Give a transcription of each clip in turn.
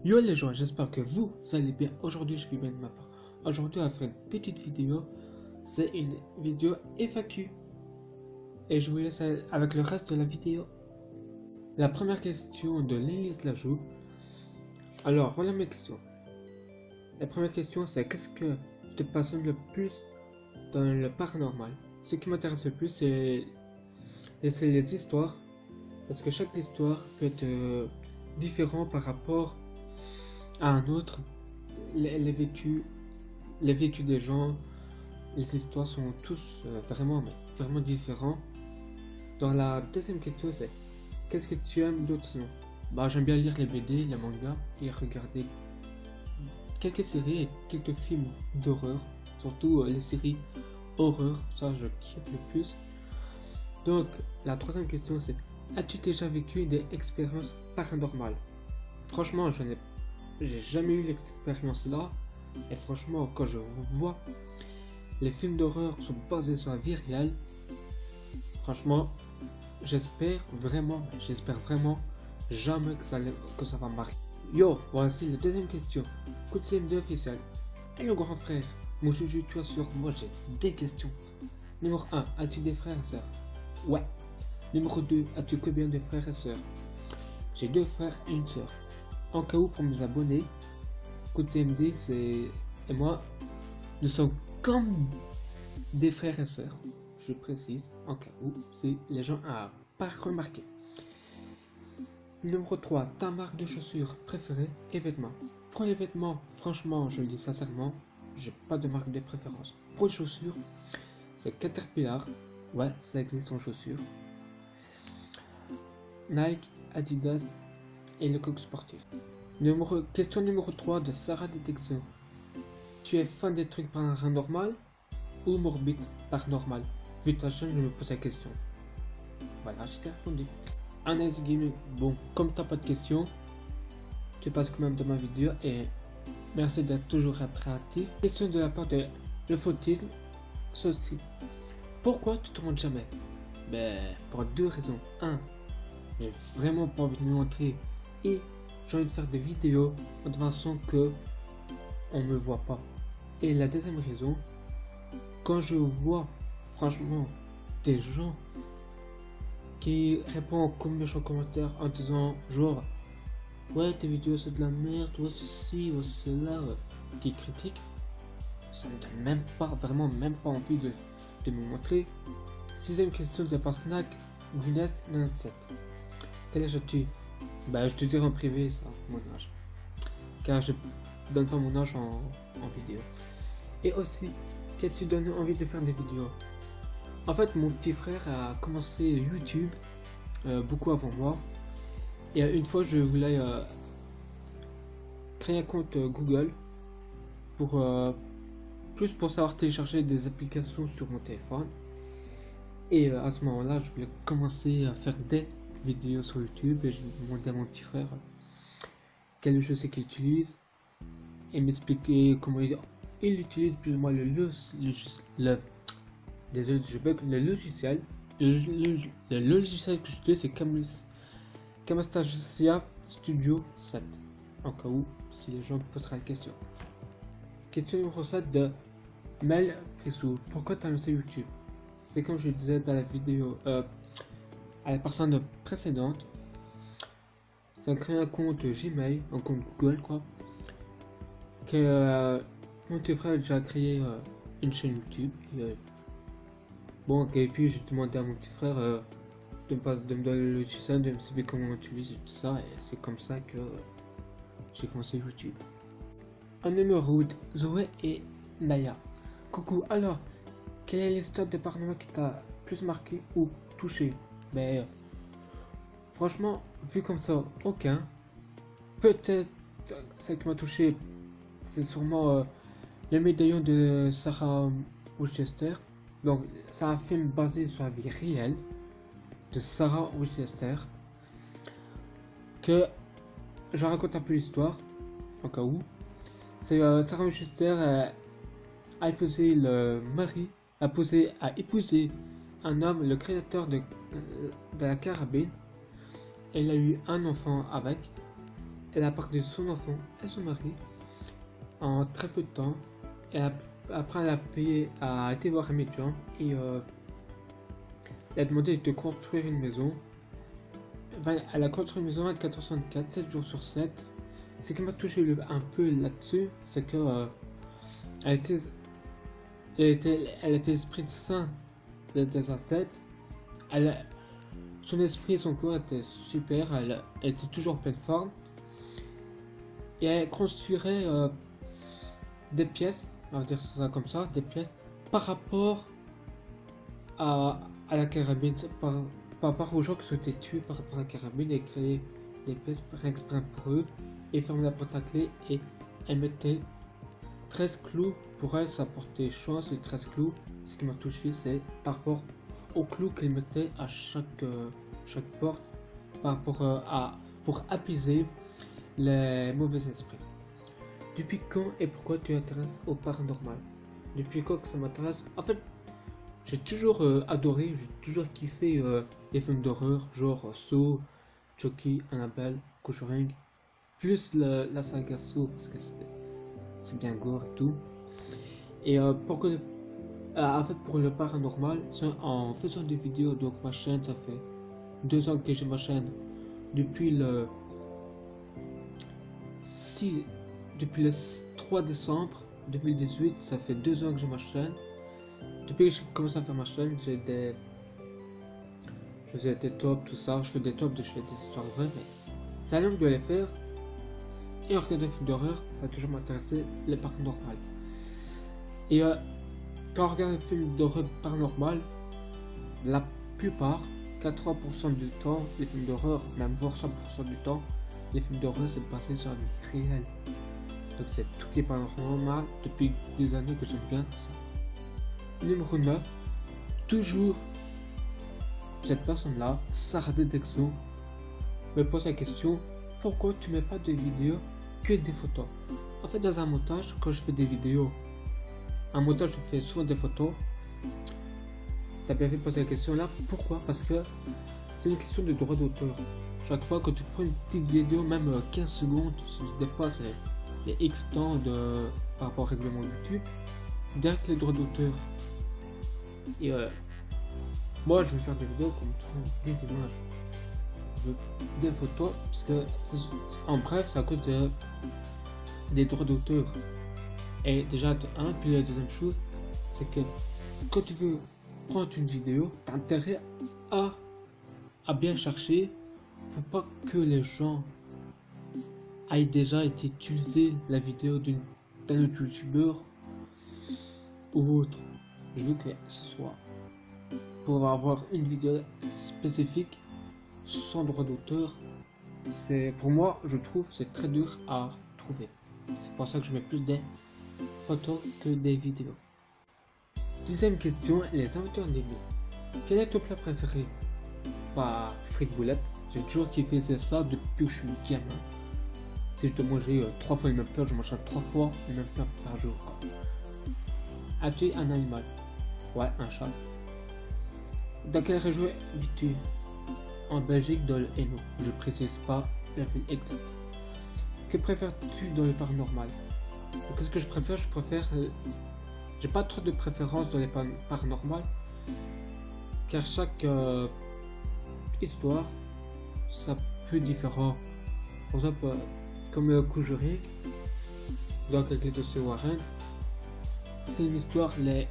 Yo les gens, j'espère que vous allez bien. Aujourd'hui je vais bien de ma part. Aujourd'hui on va faire une petite vidéo. C'est une vidéo FAQ. Et je vous laisse avec le reste de la vidéo. La première question de l'Élise Lajoux. Alors voilà mes questions. La première question c'est qu'est-ce que te passionne le plus dans le paranormal? Ce qui m'intéresse le plus c'est les histoires. Parce que chaque histoire peut être différente par rapport à un autre. Les vécus des gens, les histoires sont tous vraiment différents. Dans la deuxième question c'est qu'est-ce que tu aimes d'autre sinon? Bah j'aime bien lire les BD, les mangas et regarder quelques séries et quelques films d'horreur, surtout les séries horreur, ça je kiffe le plus. Donc la troisième question c'est as-tu déjà vécu des expériences paranormales? Franchement j'ai jamais eu l'expérience là. Et franchement, quand je vois les films d'horreur sont basés sur la vie réelle, franchement, j'espère vraiment jamais que ça va marcher. Yo, voici la deuxième question. Coup de CM2 officiel. Et le grand frère, mon juju, tu assures, moi j'ai des questions. Numéro 1, as-tu des frères et sœurs? Ouais. Numéro 2, as-tu combien de frères et sœurs? J'ai 2 frères et une sœur. En cas où pour mes abonnés, CMD et moi, nous sommes comme des frères et sœurs. Je précise en cas où si les gens n'ont pas remarqué. Numéro 3, ta marque de chaussures préférée et vêtements. Pour les vêtements, franchement, je le dis sincèrement, j'ai pas de marque de préférence. Pour les chaussures, c'est Caterpillar. Ouais, ça existe en chaussures. Nike, Adidas et le coq sportif. Question numéro 3 de Sarah Détection. Tu es fan des trucs paranormal ou morbide paranormal? Vu ta chaîne, je me pose la question. Voilà, je t'ai répondu. Anaïs Gaming, bon, comme t'as pas de questions, tu passes quand même dans ma vidéo et merci d'être toujours attractif. Question de la part de le fautisme, ceci. Pourquoi tu te montres jamais? Ben, pour 2 raisons. 1, j'ai vraiment pas envie de me montrer et j'ai envie de faire des vidéos de façon que on me voit pas. Et la deuxième raison, quand je vois franchement des gens qui répondent aux méchants commentaires en disant genre ouais tes vidéos c'est de la merde, ouais ceci, ouais cela, qui critiquent, ça me donne même pas envie de me montrer. Sixième question de la part Snack Guinness 97. Quel âge as-tu? Bah je te dirai en privé ça, mon âge. Car je donne pas mon âge en vidéo. Et aussi, qu'as-tu donné envie de faire des vidéos? En fait mon petit frère a commencé YouTube beaucoup avant moi. Et une fois je voulais créer un compte Google pour plus pour savoir télécharger des applications sur mon téléphone. Et à ce moment là je voulais commencer à faire des vidéos sur YouTube et je demandais à mon petit frère quel logiciel qu'il utilise et m'expliquer comment il utilise plus ou moins le logiciel. Le logiciel que j'utilise c'est Camtasia Studio 7, en cas où si les gens poseraient la question. Question numéro 7 de Mel Prissou. Pourquoi tu as lancé YouTube? C'est comme je disais dans la vidéo à la personne précédente, ça a créé un compte Gmail, un compte Google quoi, que mon petit frère a déjà créé une chaîne YouTube. Et puis j'ai demandé à mon petit frère de me donner le logiciel, de me savoir comment on utilise tout ça, et c'est comme ça que j'ai commencé YouTube. Un numéro 8, Zoé et Naya. Coucou, alors, quelle est l'histoire de paranormal qui t'a plus marqué ou touché? Mais franchement, vu comme ça, aucun. Peut-être celle qui m'a touché, c'est sûrement le médaillon de Sarah Winchester. Donc, c'est un film basé sur la vie réelle de Sarah Winchester. Que je raconte un peu l'histoire, en cas où. C'est Sarah Winchester a épousé a épousé un homme, le créateur de la carabine. Elle a eu un enfant avec. elle a perdu son enfant et son mari en très peu de temps. Et après, elle a été voir un médium et elle a demandé de construire une maison. Elle a construit une maison 24 sur 24, 7 jours sur 7. Ce qui m'a touché un peu là-dessus, c'est que elle était l'esprit sain de sa tête. Son esprit et son corps étaient super, elle était toujours en pleine forme. Et elle construirait des pièces, on va dire ça comme ça, des pièces par rapport à la carabine, par rapport aux gens qui souhaitaient tuer par rapport à la carabine, et créer des pièces exprès pour eux, et fermer la porte à clé, et elle mettait 13 clous. Pour elle, ça portait chance, les 13 clous. Ce qui m'a touché, c'est par rapport aux clous qu'elle mettait à chaque porte, par rapport pour apaiser les mauvais esprits. Depuis quand et pourquoi tu t'intéresses au paranormal? Depuis quand que ça m'intéresse? En fait, j'ai toujours adoré, j'ai toujours kiffé les films d'horreur, genre Saw, Chucky, Annabelle, Conjuring, plus la saga Saw, parce que c'est bien gore et tout. Et en fait, pour le paranormal, en faisant des vidéos, donc ma chaîne, ça fait 2 ans que j'ai ma chaîne. Depuis le 3 décembre 2018, ça fait 2 ans que j'ai ma chaîne. Depuis que j'ai commencé à faire ma chaîne, je faisais des tops, tout ça. Je fais des tops, je fais des histoires vraies, mais c'est à l'homme de les faire. Et en regardant des films d'horreur, ça a toujours m'intéressé, le paranormal. Et quand on regarde un film d'horreur paranormal, la plupart, 80% du temps, les films d'horreur, même voire 100% du temps, les films d'horreur c'est basé sur une vie réelle. Donc c'est tout qui est paranormal depuis des années que j'aime bien ça. Numéro 9, toujours cette personne-là, Sarah Détection, me pose la question: pourquoi tu mets pas de vidéos que des photos? En fait, dans un montage, quand je fais des vidéos, un montage, je fais souvent des photos. T'as bien fait poser la question là, pourquoi? Parce que c'est une question de droit d'auteur. Chaque fois que tu prends une petite vidéo, même 15 secondes, des fois c'est les X temps par rapport au règlement YouTube, direct les droits d'auteur. Et moi je vais faire des vidéos comme des images, des photos, parce que en bref c'est à cause des droits d'auteur. Et déjà puis la deuxième chose, c'est que quand tu veux prendre une vidéo, t'as intérêt à bien chercher pour pas que les gens aient déjà été utiliser la vidéo d'un autre youtubeur ou autre. Je veux que ce soit pour avoir une vidéo spécifique sans droit d'auteur. C'est pour moi, je trouve, c'est très dur à trouver. C'est pour ça que je mets plus des photos que des vidéos. Deuxième question, les inventeurs des mots. Quel est ton plat préféré? Bah, frites boulettes. J'ai toujours kiffé ça depuis que je suis gamin. Si je dois manger 3 fois le même plat, je mange 3 fois le même plat par jour. As-tu un animal? Ouais, un chat. Dans quelle région vis-tu? En Belgique, dans le Hainaut. Je précise pas la ville exacte. Que préfères-tu dans le paranormal? Qu'est-ce que je préfère? J'ai pas trop de préférence dans les paranormal, car chaque histoire, ça peut être différent. Par exemple, comme Conjuring, dans quelqu'un de chez Warren, c'est une histoire, les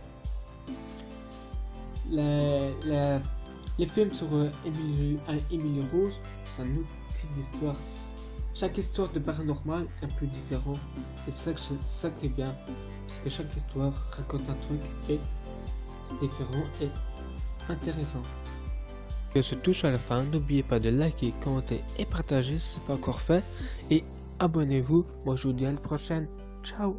films sur Emily Rose, c'est un autre type d'histoire. Chaque histoire de paranormal est un peu différent, et c'est ça qui est bien, parce que chaque histoire raconte un truc et différent et intéressant. Et on se touche à la fin, n'oubliez pas de liker, commenter et partager si ce n'est pas encore fait, et abonnez-vous. Moi je vous dis à la prochaine, ciao.